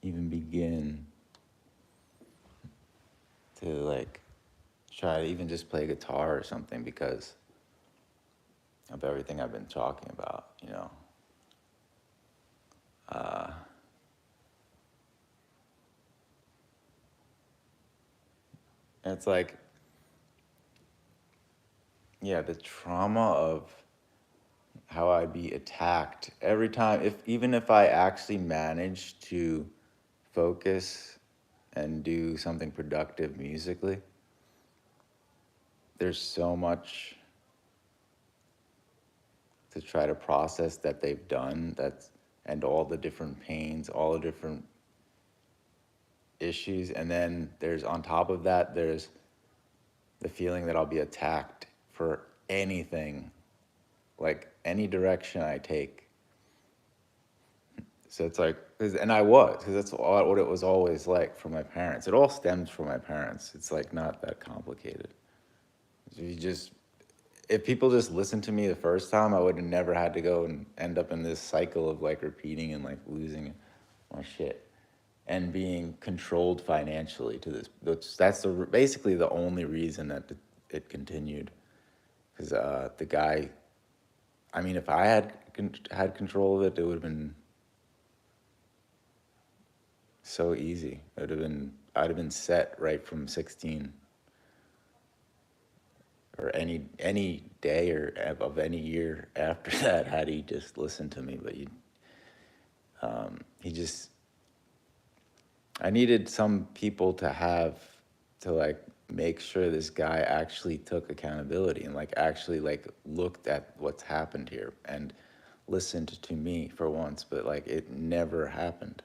even begin to like try to even just play guitar or something because of everything I've been talking about, you know. And it's like, yeah, the trauma of how I'd be attacked every time, if even if I actually managed to focus and do something productive musically, there's so much to try to process that they've done, that's and all the different pains, all the different issues, and then there's on top of that there's the feeling that I'll be attacked for anything, like any direction I take. So it's like, and I was, because that's what it was always like for my parents. It all stems from my parents. It's like not that complicated. You just, if people just listened to me the first time, I would have never had to go and end up in this cycle of like repeating and like losing my shit and being controlled financially to this. That's basically the only reason that it continued. Because the guy, I mean, if I had control of it, it would have been so easy. I'd have been set right from 16, or any day or of any year after that had he just listened to me. But he just, I needed some people to like make sure this guy actually took accountability and like actually like looked at what's happened here and listened to me for once, but like it never happened.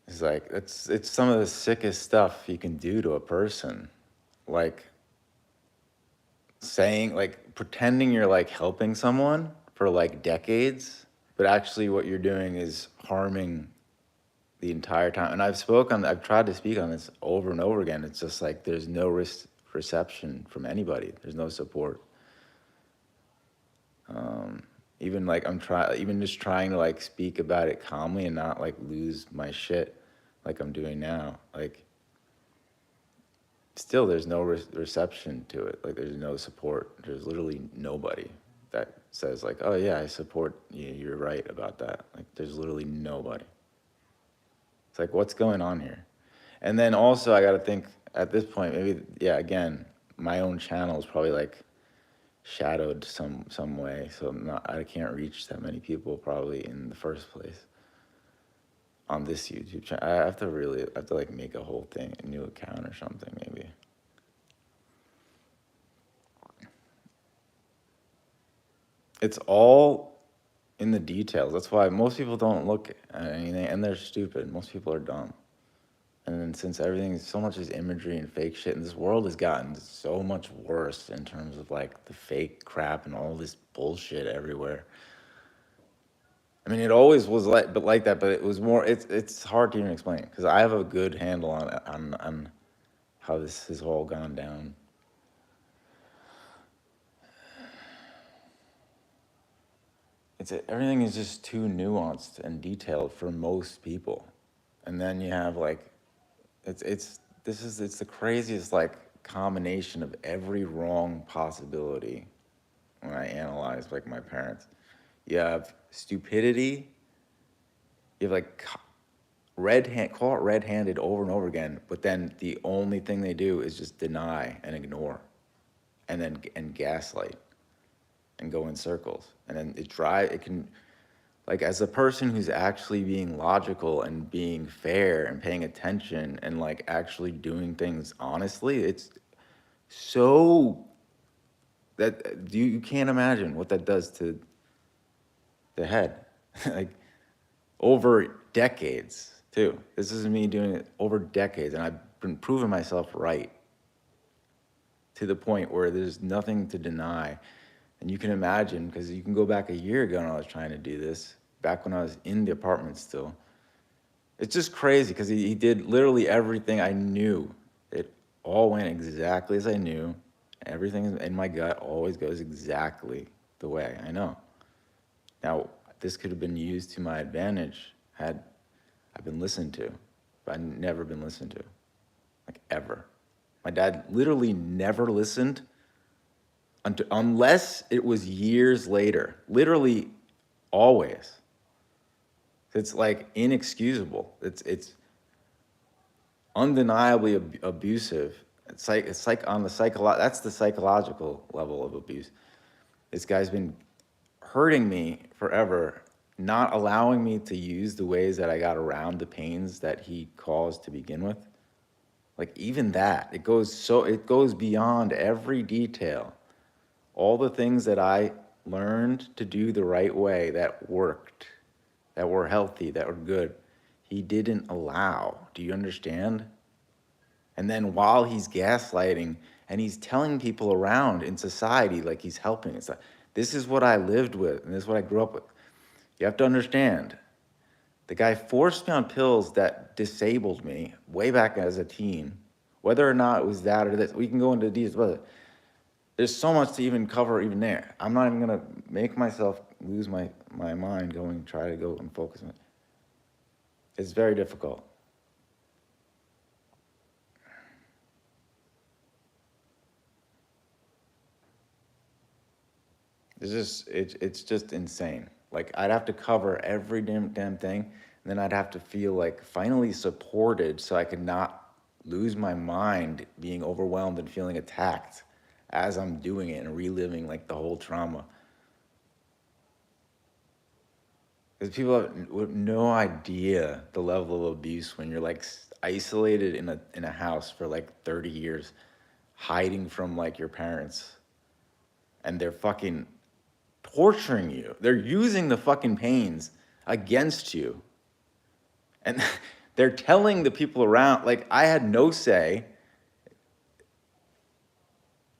It's like it's some of the sickest stuff you can do to a person. Like saying, like pretending you're like helping someone for like decades, but actually what you're doing is harming the entire time. And I've tried to speak on this over and over again. It's just like there's no reception from anybody. There's no support. Even like even just trying to like speak about it calmly and not like lose my shit like I'm doing now. Like still there's no reception to it. Like there's no support. There's literally nobody that says like, oh yeah, I support you. You're right about that. Like there's literally nobody. It's like, what's going on here? And then also I got to think at this point, maybe, yeah, again, my own channel is probably like shadowed some way. So I can't reach that many people probably in the first place on this YouTube channel. I have to like make a whole thing, a new account or something maybe. It's all in the details. That's why most people don't look at anything, and they're stupid. Most people are dumb. And then since everything, so much is imagery and fake shit, and this world has gotten so much worse in terms of like the fake crap and all this bullshit everywhere. I mean, it always was like that, but it was more. It's hard to even explain because I have a good handle on how this has all gone down. Everything is just too nuanced and detailed for most people, and then you have like, it's the craziest like combination of every wrong possibility. When I analyze like my parents, you have stupidity, you have like call it red-handed over and over again, but then the only thing they do is just deny and ignore, and gaslight, and go in circles, and then it can, like as a person who's actually being logical and being fair and paying attention and like actually doing things honestly, it's so that you can't imagine what that does to the head. Like over decades too. This is me doing it over decades, and I've been proving myself right to the point where there's nothing to deny. And you can imagine, because you can go back a year ago when I was trying to do this, back when I was in the apartment still. It's just crazy because he did literally everything I knew. It all went exactly as I knew. Everything in my gut always goes exactly the way I know. Now, this could have been used to my advantage had I been listened to, but I've never been listened to, like ever. My dad literally never listened unless it was years later, literally always. It's like inexcusable. It's undeniably abusive. It's like on the that's the psychological level of abuse. This guy's been hurting me forever, not allowing me to use the ways that I got around the pains that he caused to begin with. Like even that, it goes beyond every detail. All the things that I learned to do the right way that worked, that were healthy, that were good, he didn't allow. Do you understand? And then while he's gaslighting and he's telling people around in society like he's helping, it's like, this is what I lived with and this is what I grew up with. You have to understand, the guy forced me on pills that disabled me way back as a teen. Whether or not it was that or this, we can go into details, but there's so much to even cover even there. I'm not even gonna make myself lose my mind going, try to go and focus on it. It's very difficult. It's just insane. Like I'd have to cover every damn thing, and then I'd have to feel like finally supported so I could not lose my mind being overwhelmed and feeling attacked as I'm doing it and reliving like the whole trauma. Because people have no idea the level of abuse when you're like isolated in a house for like 30 years, hiding from like your parents, and they're fucking torturing you. They're using the fucking pains against you. And they're telling the people around, like, I had no say.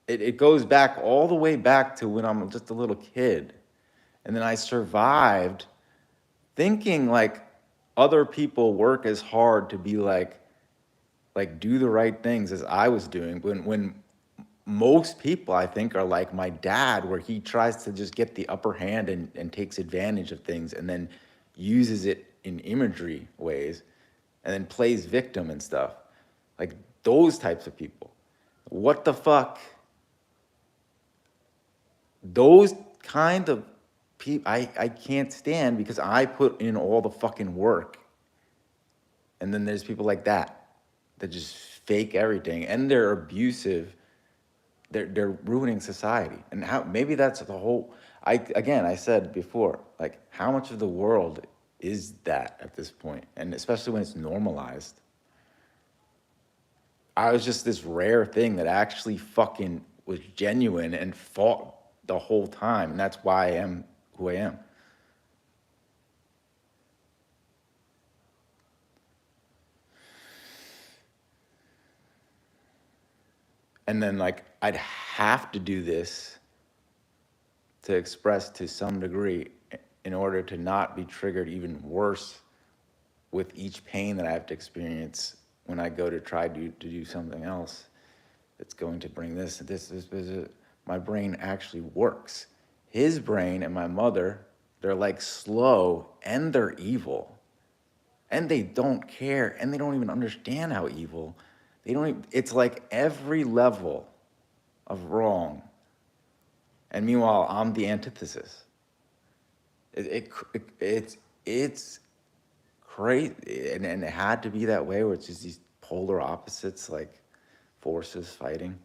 It goes back all the way back to when I'm just a little kid. And then I survived thinking like other people work as hard to be like do the right things as I was doing when most people I think are like my dad, where he tries to just get the upper hand and takes advantage of things and then uses it in imagery ways and then plays victim and stuff. Like those types of people. What the fuck? Those kind of people I can't stand because I put in all the fucking work. And then there's people like that just fake everything and they're abusive. They're ruining society. And how maybe that's the whole I said before, like how much of the world is that at this point? And especially when it's normalized. I was just this rare thing that actually fucking was genuine and fought the whole time. And that's why I am who I am. And then like I'd have to do this to express to some degree in order to not be triggered even worse with each pain that I have to experience when I go to try to do something else that's going to bring this. My brain actually works. His brain and my mother, they're like slow and they're evil. And they don't care and they don't even understand how evil. They don't even, it's like every level of wrong. And meanwhile, I'm the antithesis. It's crazy, and it had to be that way, where it's just these polar opposites, like forces fighting.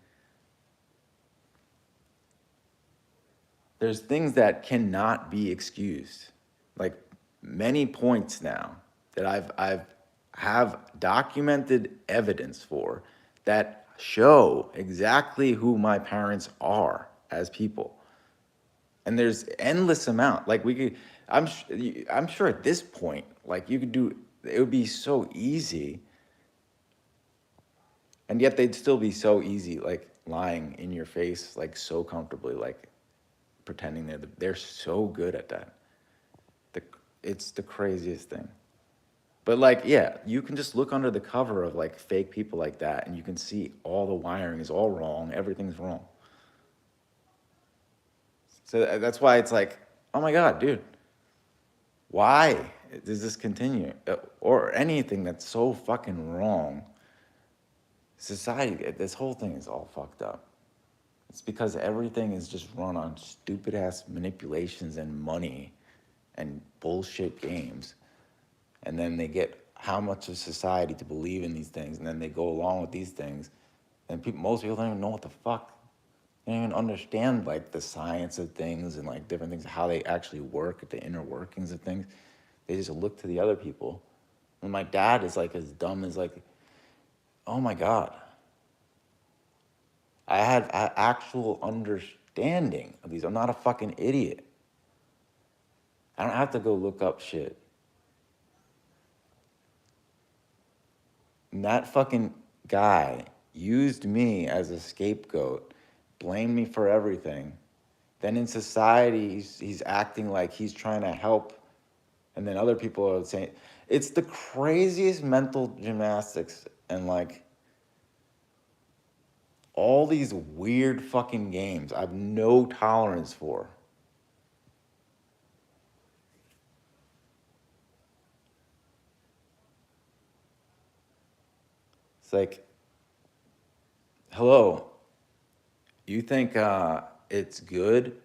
There's things that cannot be excused, like many points now that I've have documented evidence for that show exactly who my parents are as people. And there's endless amount. Like we could, I'm sure at this point, like you could do, it would be so easy. And yet they'd still be so easy, like lying in your face, like so comfortably, like pretending they're so good at that. It's the craziest thing. But like, yeah, you can just look under the cover of like fake people like that and you can see all the wiring is all wrong. Everything's wrong. So that's why it's like, oh my God, dude, Why does this continue? Or anything that's so fucking wrong. Society, this whole thing is all fucked up. It's because everything is just run on stupid ass manipulations and money and bullshit games. And then they get how much of society to believe in these things, and then they go along with these things. And most people don't even know what the fuck. They don't even understand like the science of things and like different things, how they actually work, the inner workings of things. They just look to the other people. And my dad is like as dumb as like, oh my God. I had actual understanding of these. I'm not a fucking idiot. I don't have to go look up shit. And that fucking guy used me as a scapegoat, blamed me for everything. Then in society, he's acting like he's trying to help. And then other people are saying, it's the craziest mental gymnastics and like all these weird fucking games I have no tolerance for. It's like, hello, you think it's good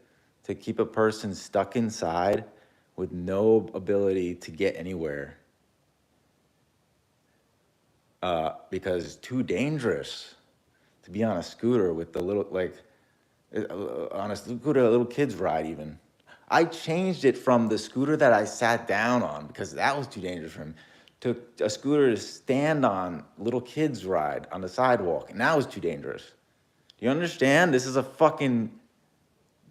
to keep a person stuck inside with no ability to get anywhere because it's too dangerous to be on a scooter with the little, like, on a scooter a little kids ride even. I changed it from the scooter that I sat down on because that was too dangerous for him to a scooter to stand on little kids ride on the sidewalk, and that was too dangerous. Do you understand? This is a fucking,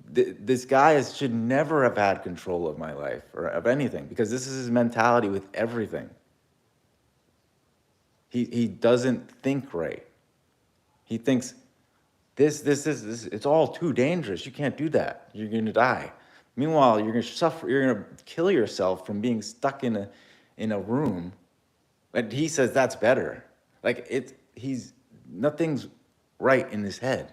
this guy should never have had control of my life or of anything because this is his mentality with everything. He doesn't think right. He thinks this, it's all too dangerous. You can't do that. You're gonna die. Meanwhile, you're gonna suffer, you're gonna kill yourself from being stuck in a room. And he says that's better. Like nothing's right in his head.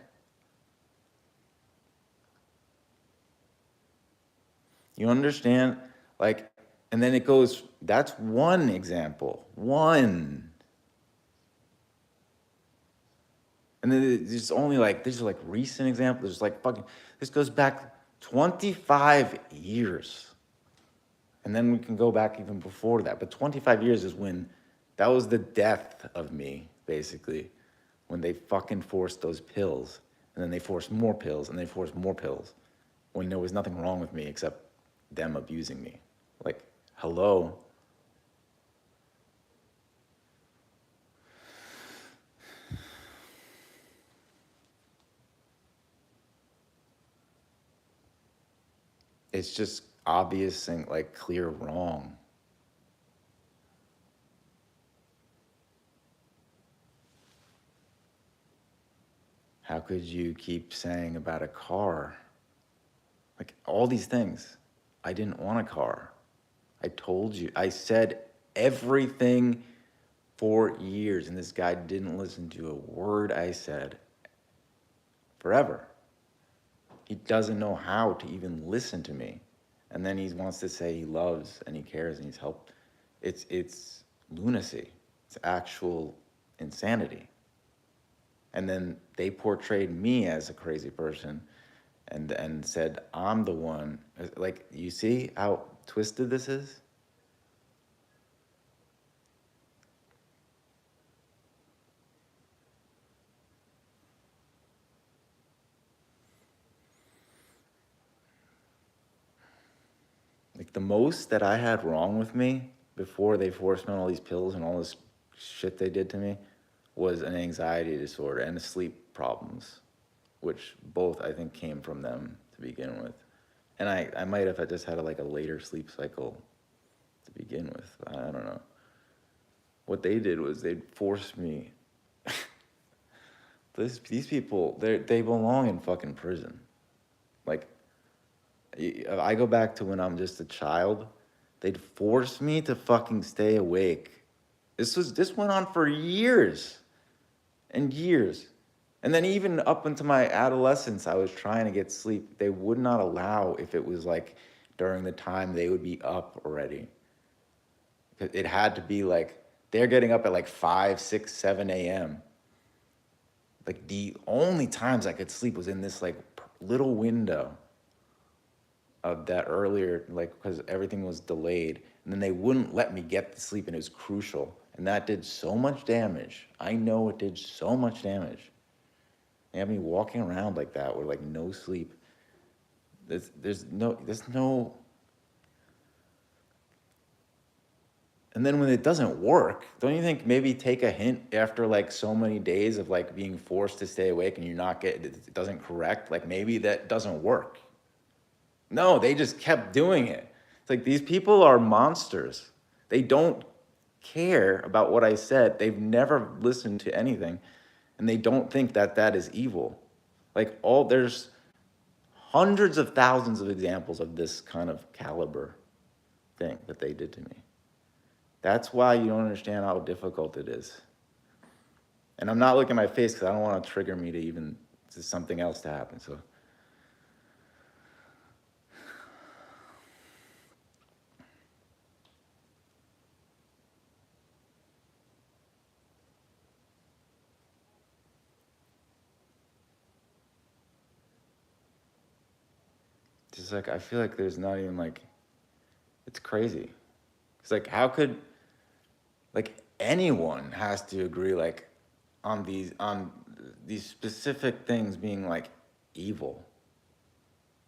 You understand? Like, and then it goes, that's one example. One. And then there's only like, these are like recent examples. There's like fucking, this goes back 25 years. And then we can go back even before that. But 25 years is when, that was the death of me, basically. When they fucking forced those pills. And then they forced more pills, and they forced more pills. When there was nothing wrong with me except them abusing me. Like, hello? It's just obvious and like clear wrong. How could you keep saying about a car? Like all these things. I didn't want a car. I told you. I said everything for years, and this guy didn't listen to a word I said. Forever. He doesn't know how to even listen to me. And then he wants to say he loves and he cares and he's helped. It's lunacy. It's actual insanity. And then they portrayed me as a crazy person and said I'm the one. Like, you see how twisted this is? Like, the most that I had wrong with me before they forced me on all these pills and all this shit they did to me was an anxiety disorder and sleep problems, which both I think came from them to begin with. And I might have just had like a later sleep cycle to begin with. I don't know. What they did was they'd force me. These people, they belong in fucking prison. Like, I go back to when I'm just a child. They'd force me to fucking stay awake. This went on for years and years. And then even up into my adolescence, I was trying to get sleep. They would not allow if it was like during the time they would be up already. It had to be like, they're getting up at like 5, 6, 7 a.m. Like the only times I could sleep was in this like little window of that earlier, like, because everything was delayed. And then they wouldn't let me get to sleep, and it was crucial. And that did so much damage. I know it did so much damage. They had me walking around like that with like no sleep. There's no. And then when it doesn't work, don't you think maybe take a hint after like so many days of like being forced to stay awake and you're not getting, it doesn't correct, like maybe that doesn't work. No, they just kept doing it. It's like these people are monsters. They don't care about what I said. They've never listened to anything, and they don't think that that is evil. Like there's hundreds of thousands of examples of this kind of caliber thing that they did to me. That's why you don't understand how difficult it is. And I'm not looking at my face because I don't want to trigger me to even to something else to happen. So just like, I feel like there's not even like, it's crazy. It's like, how could, like, anyone has to agree like on these specific things being like evil,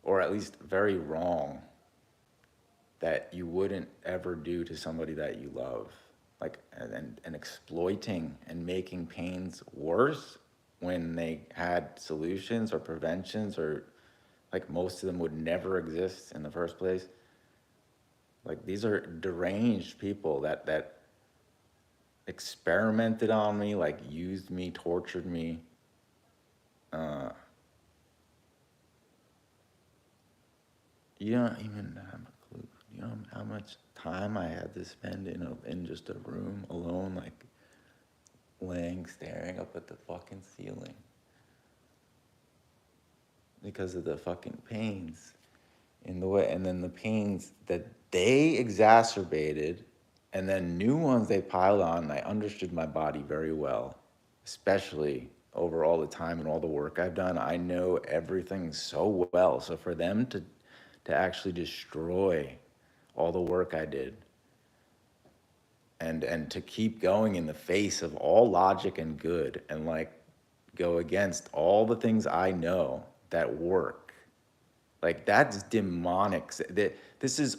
or at least very wrong, that you wouldn't ever do to somebody that you love, like, and exploiting and making pains worse when they had solutions or preventions, or like most of them would never exist in the first place. Like, these are deranged people that experimented on me, like used me, tortured me. You don't even have a clue. You know how much time I had to spend in just a room alone, like laying, staring up at the fucking ceiling because of the fucking pains in the way, and then the pains that they exacerbated, and then new ones they piled on. And I understood my body very well, especially over all the time and all the work I've done. I know everything so well. So for them to actually destroy all the work I did, and to keep going in the face of all logic and good, and like go against all the things I know that work, like that's demonic. This is,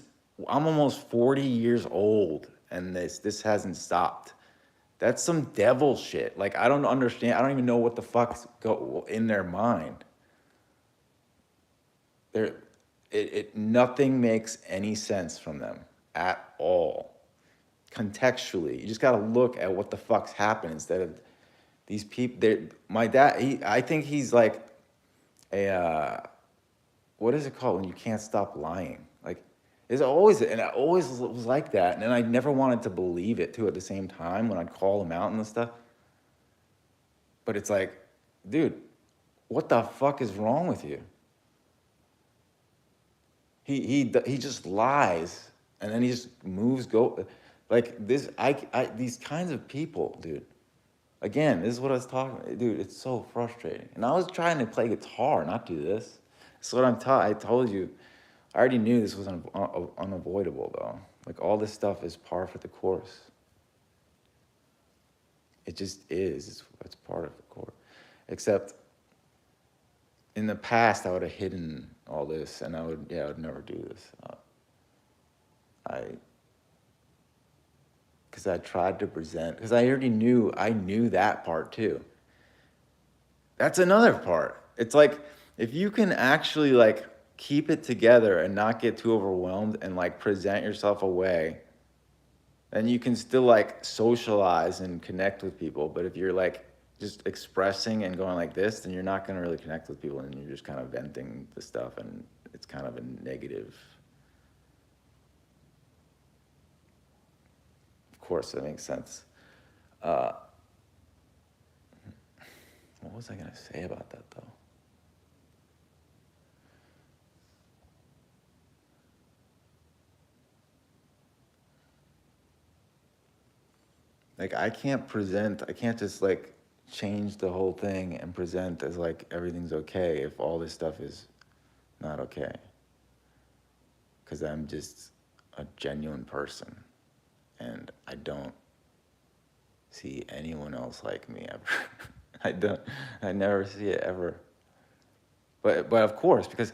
I'm almost 40 years old, and this hasn't stopped. That's some devil shit. Like, I don't understand. I don't even know what the fuck's go in their mind. Nothing makes any sense from them at all. Contextually, you just got to look at what the fuck's happened instead of these people. My dad, I think he's like a, what is it called when you can't stop lying? Like, it's always, and I always was like that. And I never wanted to believe it too at the same time when I'd call him out and stuff. But it's like, dude, what the fuck is wrong with you? He just lies, and then he just like this. These kinds of people, dude. Again, this is what I was talking about. Dude, it's so frustrating. And I was trying to play guitar, not do this. That's what I told you. I already knew this was unavoidable, though. Like, all this stuff is par for the course. It just is. It's part of the course. Except in the past, I would have hidden all this, and I would never do this. Because I tried to present, because I knew that part too. That's another part. It's like, if you can actually like keep it together and not get too overwhelmed and like present yourself away, then you can still like socialize and connect with people. But if you're like just expressing and going like this, then you're not going to really connect with people, and you're just kind of venting the stuff, and it's kind of a negative. Of course, that makes sense. What was I going to say about that, though? Like I can't just like change the whole thing and present as like everything's okay if all this stuff is not okay. Because I'm just a genuine person and I don't see anyone else like me ever. I don't, I never see it ever. But of course, because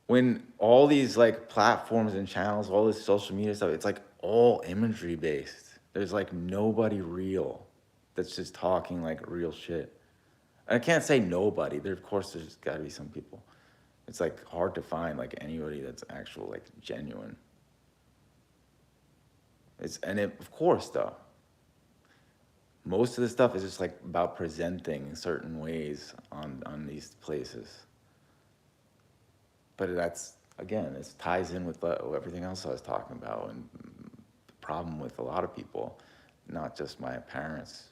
when all these like platforms and channels, all this social media stuff, it's like all imagery based. There's like nobody real that's just talking like real shit. I can't say nobody. There, of course, there's got to be some people. It's like hard to find like anybody that's actual like genuine. Of course though, most of the stuff is just like about presenting certain ways on these places. But that's again, it ties in with everything else I was talking about, and the problem with a lot of people, not just my parents,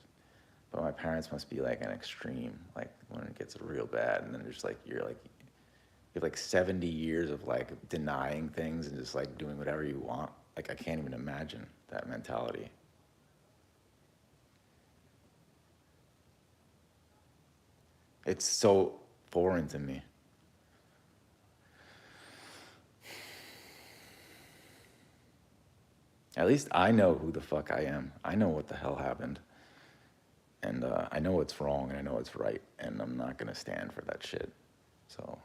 but my parents must be like an extreme, like when it gets real bad, and then there's like you have like 70 years of like denying things and just like doing whatever you want. Like I can't even imagine that mentality. It's so foreign to me. At least I know who the fuck I am. I know what the hell happened. And I know what's wrong and I know what's right. And I'm not going to stand for that shit. So,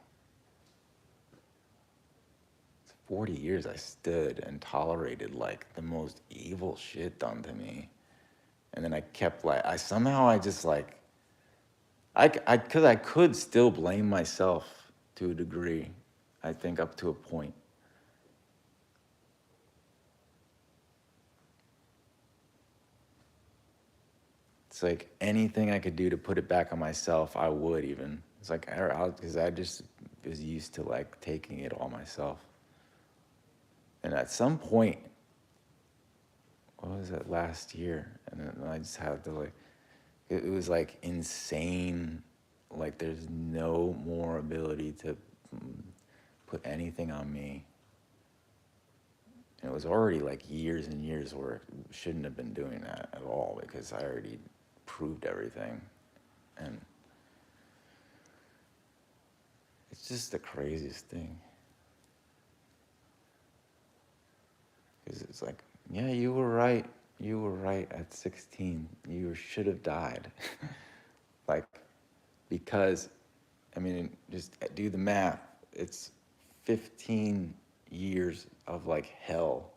40 years I stood and tolerated like the most evil shit done to me. And then I kept like, I just like, because I could still blame myself to a degree. I think up to a point. It's like anything I could do to put it back on myself, I would even. It's like, because I just was used to like taking it all myself. And at some point, what was it, last year? And then I just had to like, it was like insane. Like there's no more ability to put anything on me. And it was already like years and years where it shouldn't have been doing that at all because I already proved everything. And it's just the craziest thing. Because it's like, yeah, you were right. You were right at 16. You should have died. Like, because, I mean, just do the math. It's 15 years of like hell.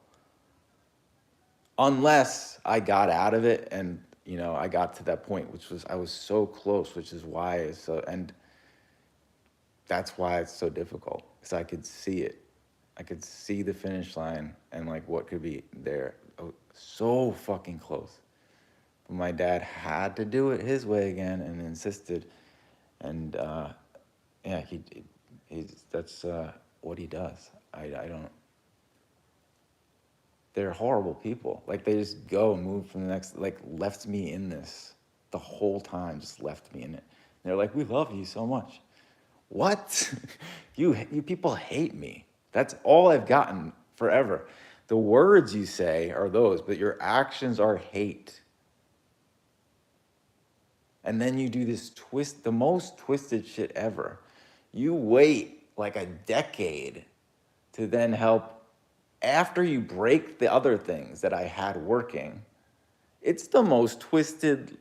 Unless I got out of it and, you know, I got to that point, which was, I was so close, which is why it's so, and that's why it's so difficult. Because I could see it. I could see the finish line and like what could be there. Oh, so fucking close. But my dad had to do it his way again and insisted. And yeah, that's what he does. I don't. They're horrible people. Like they just go and move from the next. Like left me in this the whole time. Just left me in it. And they're like, "We love you so much." What? you people hate me. That's all I've gotten forever. The words you say are those, but your actions are hate. And then you do this the most twisted shit ever. You wait like a decade to then help after you break the other things that I had working. It's the most twisted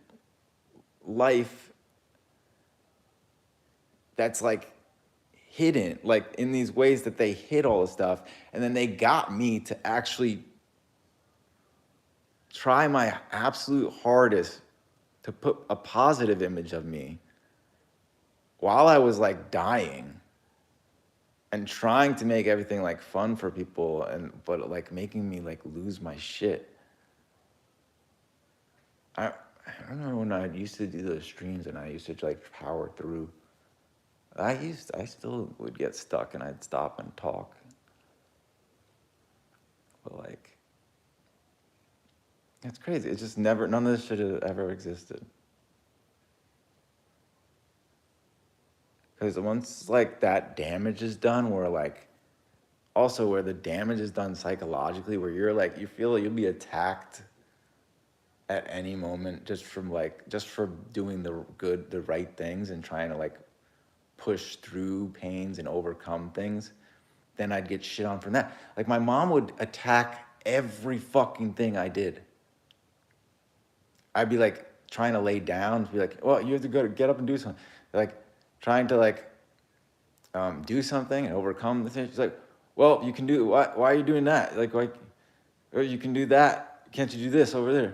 life that's like hidden, like in these ways that they hid all the stuff. And then they got me to actually try my absolute hardest to put a positive image of me while I was like dying and trying to make everything like fun for people, but like making me like lose my shit. I remember when I used to do those streams and I used to like power through. I still would get stuck and I'd stop and talk. But like, it's crazy. It's just never, none of this should have ever existed. Because once like that damage is done, where like, also where the damage is done psychologically, where you're like, you feel like you'll be attacked at any moment, just for doing the right things and trying to like push through pains and overcome things, then I'd get shit on from that. Like my mom would attack every fucking thing I did. I'd be like trying to lay down, be like, well, you have to get up and do something. Like trying to like do something and overcome the thing. She's like, well, you can do, why are you doing that? Like, or you can do that. Can't you do this over there?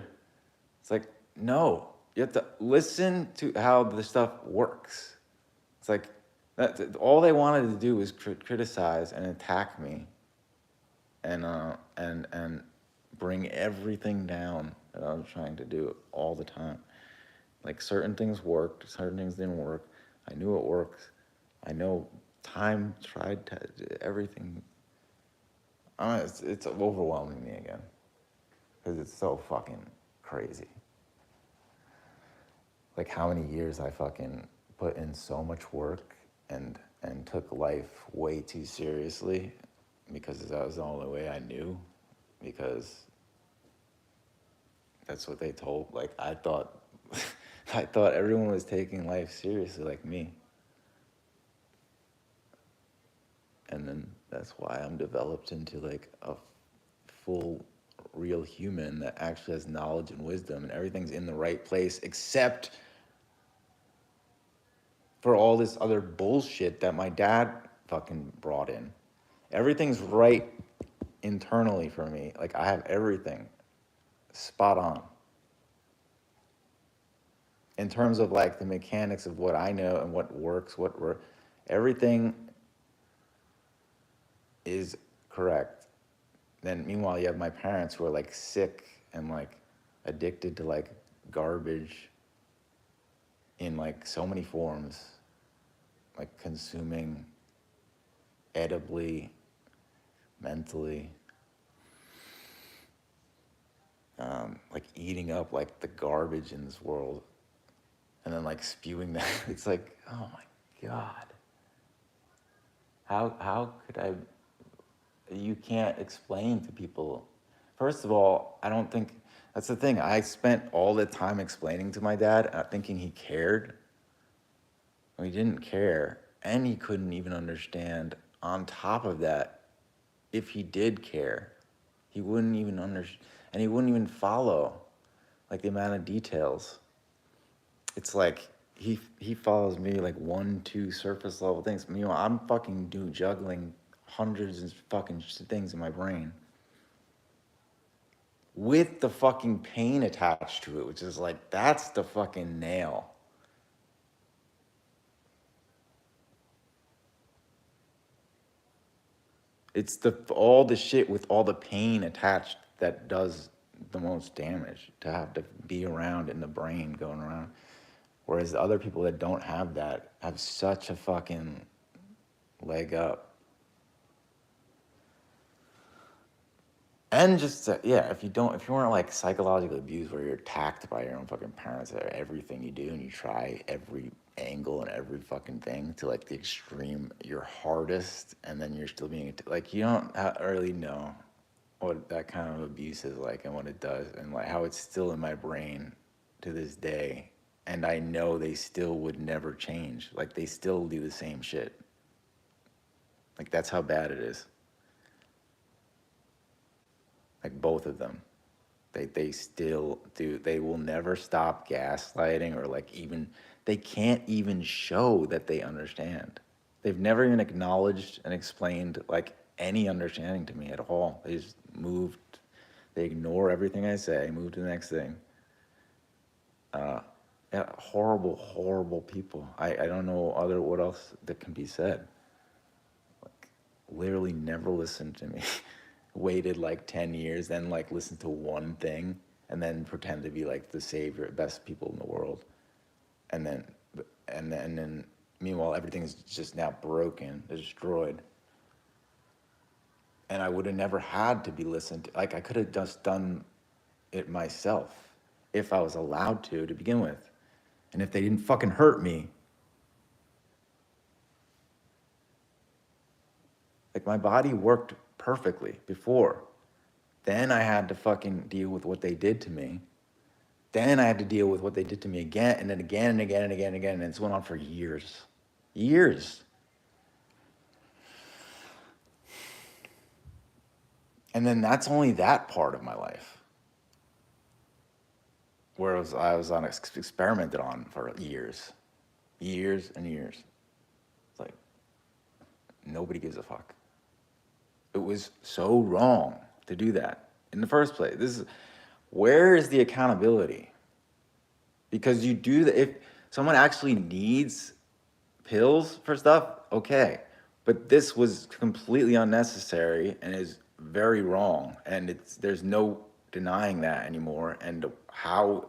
It's like, no, you have to listen to how the stuff works. It's like, all they wanted to do was criticize and attack me and bring everything down that I was trying to do all the time. Like certain things worked, certain things didn't work. I knew it worked. I know time tried to, everything. It's overwhelming me again because it's so fucking crazy. Like how many years I fucking put in so much work and took life way too seriously because that was the only way I knew, because that's what they told. Like I thought I thought everyone was taking life seriously like me. And then that's why I'm developed into like a full real human that actually has knowledge and wisdom and everything's in the right place except for all this other bullshit that my dad fucking brought in. Everything's right internally for me. Like I have everything spot on. In terms of like the mechanics of what I know and what works, everything is correct. Then meanwhile you have my parents who are like sick and like addicted to like garbage in like so many forms, like consuming edibly, mentally, like eating up like the garbage in this world and then like spewing that. It's like, oh my God. How could I, you can't explain to people. First of all, I don't think, that's the thing. I spent all the time explaining to my dad, thinking he cared. Well, he didn't care, and he couldn't even understand. On top of that, if he did care, he wouldn't even understand, and he wouldn't even follow, like the amount of details. It's like he follows me like 1, 2 surface level things. Meanwhile, I'm fucking juggling hundreds of fucking things in my brain with the fucking pain attached to it, which is like, that's the fucking nail. It's all the shit with all the pain attached that does the most damage, to have to be around in the brain going around. Whereas the other people that don't have that have such a fucking leg up. And just, if you weren't like psychologically abused where you're attacked by your own fucking parents at everything you do and you try every angle and every fucking thing to like the extreme, your hardest, and then you're still being, like, you don't really know what that kind of abuse is like and what it does and like how it's still in my brain to this day. And I know they still would never change. Like they still do the same shit. Like that's how bad it is. Like both of them. They still do. They will never stop gaslighting or like even, they can't even show that they understand. They've never even acknowledged and explained like any understanding to me at all. They just moved, they ignore everything I say, move to the next thing. Yeah, horrible, horrible people. I don't know what else that can be said. Like literally never listened to me. Waited like 10 years, then like listened to one thing and then pretend to be like the savior, best people in the world. And then meanwhile everything's just now broken, destroyed. And I would have never had to be listened to. Like I could have just done it myself if I was allowed to begin with. And if they didn't fucking hurt me. Like my body worked perfectly before. Then I had to fucking deal with what they did to me. Then I had to deal with what they did to me again, and then again, and again, and again, and again, and it's went on for years. Years. And then that's only that part of my life. Whereas I was on experimented on for years. Years and years. It's like, nobody gives a fuck. It was so wrong to do that in the first place. Where is the accountability? Because you do that, if someone actually needs pills for stuff, okay. But this was completely unnecessary and is very wrong. And there's no denying that anymore. And how?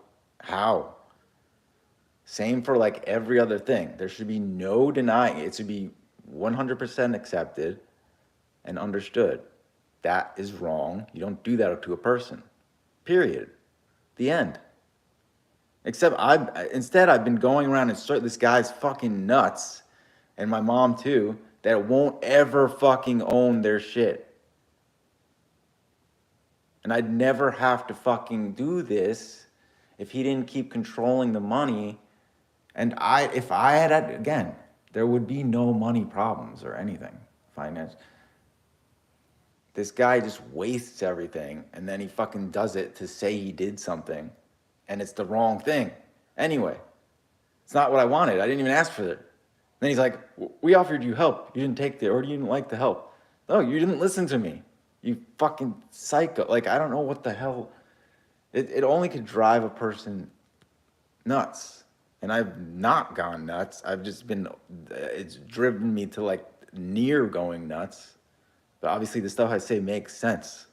Same for like every other thing. There should be no denying it. It should be 100% accepted and understood. That is wrong. You don't do that to a person. Period. The end. Except instead I've been going around and this guy's fucking nuts, and my mom too, that won't ever fucking own their shit. And I'd never have to fucking do this if he didn't keep controlling the money. And if I had, again, there would be no money problems or anything. Finance. This guy just wastes everything, and then he fucking does it to say he did something, and it's the wrong thing. Anyway, it's not what I wanted. I didn't even ask for it. Then he's like, we offered you help. You didn't take or you didn't like the help. No, you didn't listen to me. You fucking psycho. Like, I don't know what the hell. It only could drive a person nuts. And I've not gone nuts. I've just it's driven me to like near going nuts. But obviously the stuff I say makes sense.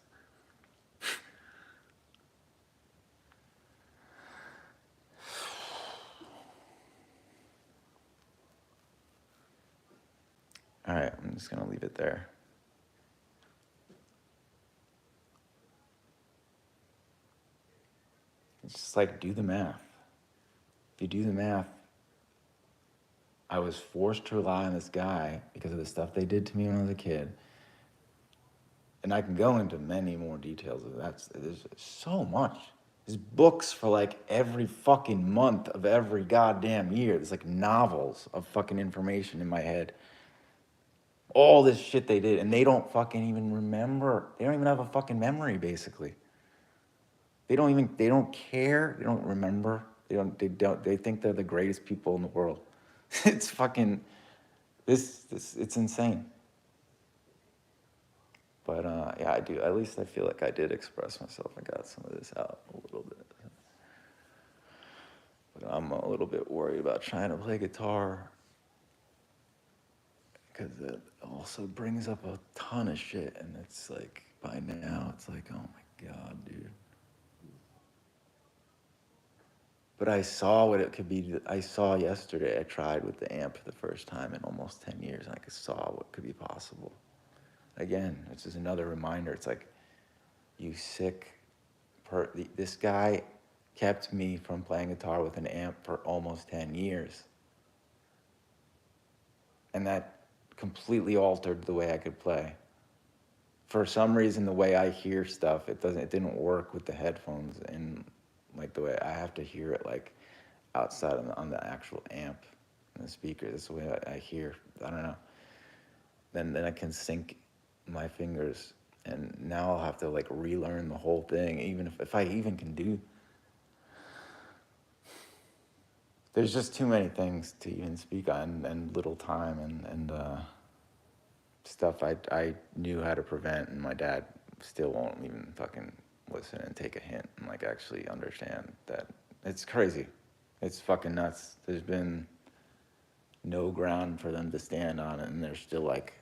All right, I'm just gonna leave it there. It's just like, do the math. If you do the math, I was forced to rely on this guy because of the stuff they did to me when I was a kid. And I can go into many more details of that. There's so much. There's books for like every fucking month of every goddamn year. There's like novels of fucking information in my head. All this shit they did, and they don't fucking even remember. They don't even have a fucking memory, basically. They don't care. They don't remember. They think they're the greatest people in the world. It's fucking, it's insane. But yeah, I do. At least I feel like I did express myself. I got some of this out a little bit. But I'm a little bit worried about trying to play guitar, because it also brings up a ton of shit. And it's like, by now, it's like, oh my God, dude. But I saw what it could be. I saw yesterday, I tried with the amp for the first time in almost 10 years, and I saw what could be possible. Again, it's just another reminder. It's like, you sick this guy kept me from playing guitar with an amp for almost 10 years. And that completely altered the way I could play. For some reason, the way I hear stuff, it didn't work with the headphones, and like the way I have to hear it like outside on the actual amp and the speaker. That's the way I hear. I don't know. Then I can sync my fingers, and now I'll have to like relearn the whole thing, even if I even can do. There's just too many things to even speak on, and little time, and stuff I knew how to prevent, and my dad still won't even fucking listen and take a hint and like actually understand that. It's crazy. It's fucking nuts. There's been no ground for them to stand on, and they're still like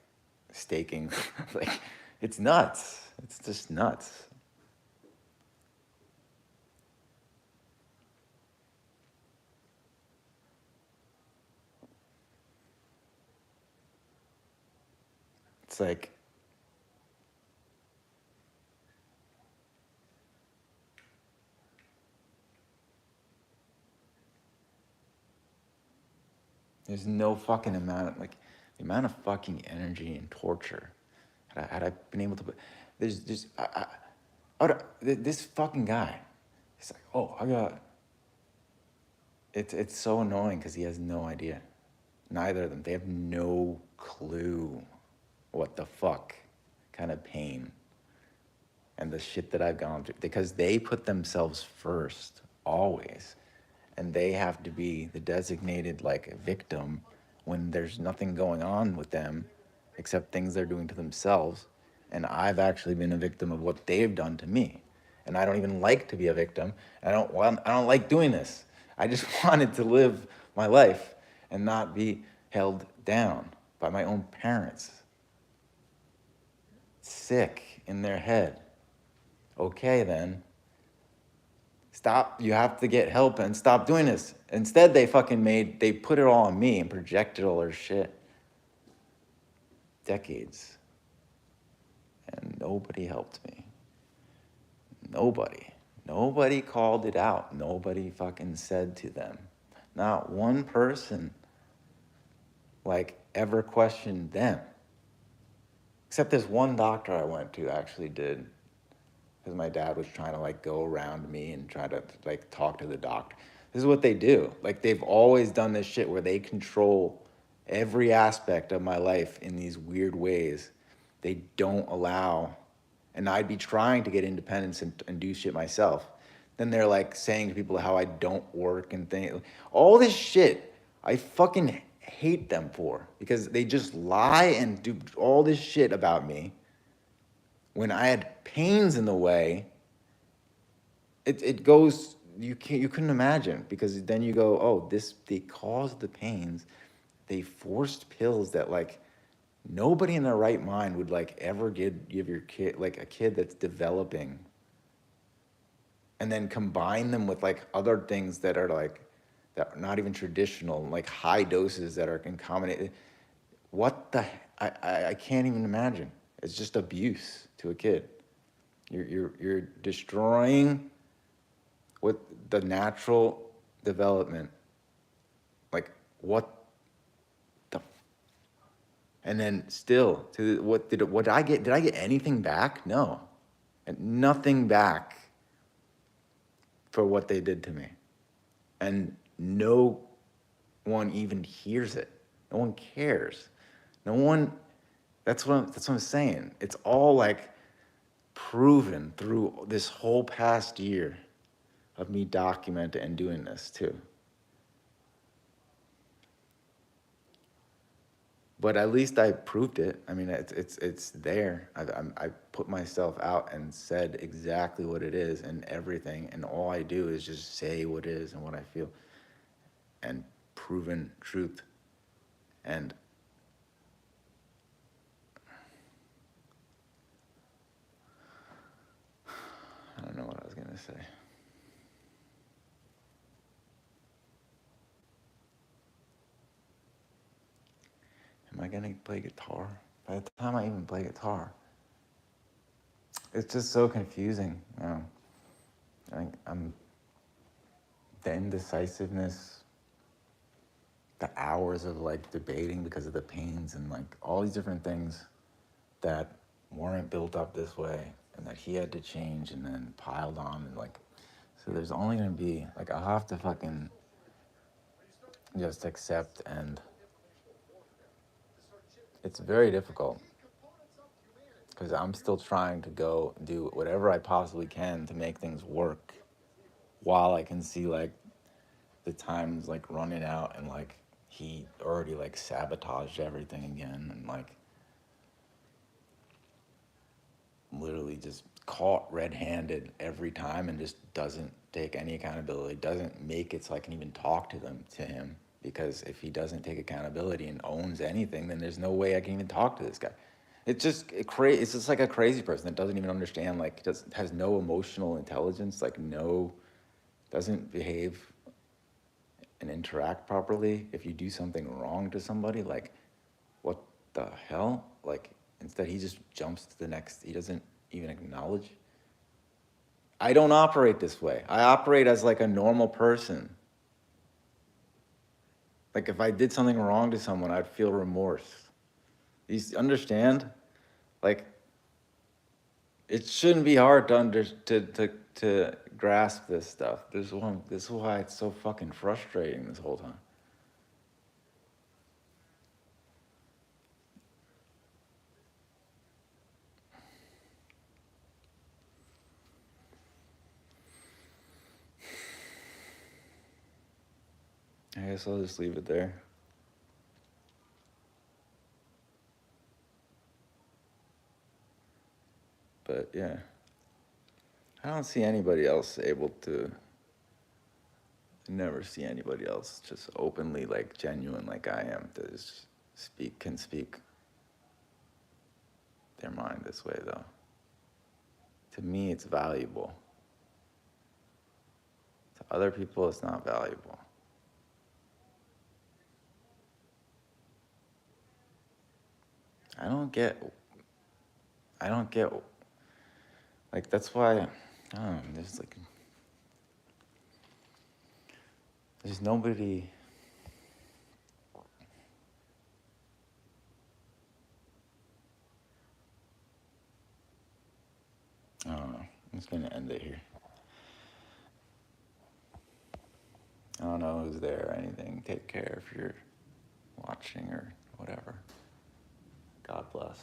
staking. Like, it's nuts. It's just nuts. It's like, there's no fucking amount of, like, the amount of fucking energy and torture. Had I been able to, there's just, this fucking guy, he's like, oh, I got it's so annoying because he has no idea. Neither of them. They have no clue what the fuck kind of pain and the shit that I've gone through, because they put themselves first always, and they have to be the designated like victim when there's nothing going on with them except things they're doing to themselves. And I've actually been a victim of what they've done to me, and I don't even like to be a victim. I don't like doing this. I just wanted to live my life and not be held down by my own parents, sick in their head. Okay, then. Stop. You have to get help and stop doing this. Instead, they put it all on me and projected all their shit. Decades. And nobody helped me. Nobody. Nobody called it out. Nobody fucking said to them. Not one person, like, ever questioned them. Except this one doctor I went to actually did. Because my dad was trying to like go around me and try to like talk to the doctor. This is what they do. Like they've always done this shit where they control every aspect of my life in these weird ways. They don't allow, and I'd be trying to get independence and do shit myself. Then they're like saying to people how I don't work and things. All this shit, I fucking hate them for, because they just lie and do all this shit about me. When I had pains in the way, it goes, you couldn't imagine, because then you go, oh, they caused the pains. They forced pills that like nobody in their right mind would like ever give your kid, like a kid that's developing, and then combine them with like other things that are like, that are not even traditional, like high doses that are concominated. What the, I can't even imagine. It's just abuse to a kid. You're destroying what the natural development. Like what the, and then still to what I get? Did I get anything back? No, and nothing back for what they did to me, and no one even hears it. No one cares. No one. That's what I'm saying. It's all like proven through this whole past year of me documenting and doing this too. But at least I proved it. I mean, it's there. I put myself out and said exactly what it is and everything, and all I do is just say what it is and what I feel, and proven truth. And I don't know what I was gonna say. Am I gonna play guitar? By the time I even play guitar, it's just so confusing. You know, I'm the indecisiveness, the hours of like debating because of the pains and like all these different things that weren't built up this way and that he had to change and then piled on, and like, so there's only gonna be like, I'll have to fucking just accept, and it's very difficult because I'm still trying to go do whatever I possibly can to make things work while I can see like the time's like running out, and like he already like sabotaged everything again, and like literally just caught red-handed every time and just doesn't take any accountability, doesn't make it so I can even talk to him, because if he doesn't take accountability and owns anything, then there's no way I can even talk to this guy. It's just it's just like a crazy person that doesn't even understand, like has no emotional intelligence, like doesn't behave and interact properly. If you do something wrong to somebody, like what the hell? Like instead he just jumps to the next, he doesn't even acknowledge. I don't operate this way. I operate as like a normal person. Like if I did something wrong to someone, I'd feel remorse. You understand? Like It shouldn't be hard to to grasp this stuff. This is why it's so fucking frustrating this whole time. I guess I'll just leave it there. But yeah, I don't see anybody else able to. I never see anybody else just openly, like, genuine like I am to just can speak their mind this way, though. To me, it's valuable. To other people, it's not valuable. I don't get, I don't get, like, that's why, I don't know, there's nobody, I don't know, I'm just gonna end it here. I don't know who's there or anything. Take care if you're watching or whatever. God bless.